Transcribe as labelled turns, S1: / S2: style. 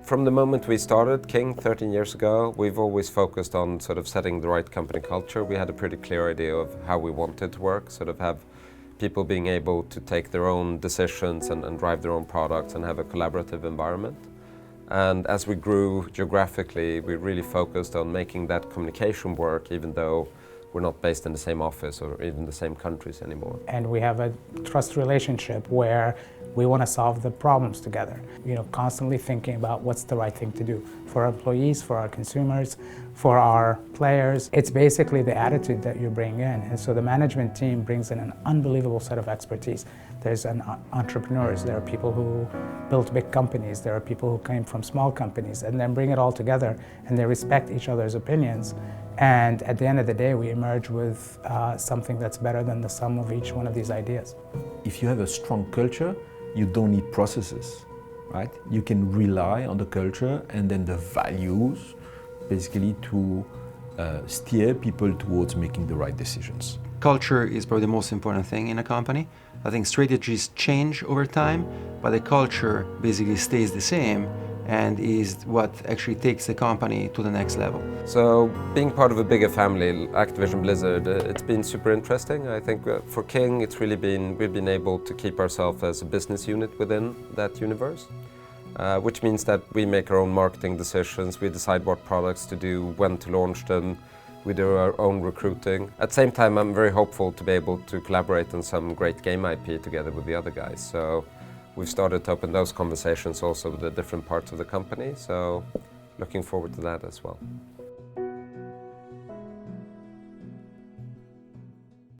S1: From the moment we started King 13 years ago, we've always focused on sort of setting the right company culture. We had a pretty clear idea of how we wanted to work, sort of have people being able to take their own decisions and drive their own products and have a collaborative environment. And as we grew geographically, we really focused on making that communication work, even though we're not based in the same office or even the same countries anymore.
S2: And we have a trust relationship where we want to solve the problems together. Constantly thinking about what's the right thing to do for our employees, for our consumers, for our players. It's basically the attitude that you bring in. And so the management team brings in an unbelievable set of expertise. There's entrepreneurs, there are people who built big companies, there are people who came from small companies, and then bring it all together, and they respect each other's opinions. And at the end of the day, we emerge with something that's better than the sum of each one of these ideas.
S3: If you have a strong culture, you don't need processes, right? You can rely on the culture and then the values, basically to steer people towards making the right decisions.
S4: Culture is probably the most important thing in a company. I think strategies change over time, but the culture basically stays the same and is what actually takes the company to the next level.
S1: So being part of a bigger family, Activision Blizzard, it's been super interesting. I think for King, it's really we've been able to keep ourselves as a business unit within that universe, which means that we make our own marketing decisions, we decide what products to do, when to launch them, we do our own recruiting. At the same time, I'm very hopeful to be able to collaborate on some great game IP together with the other guys. So we've started to open those conversations also with the different parts of the company, so looking forward to that as well.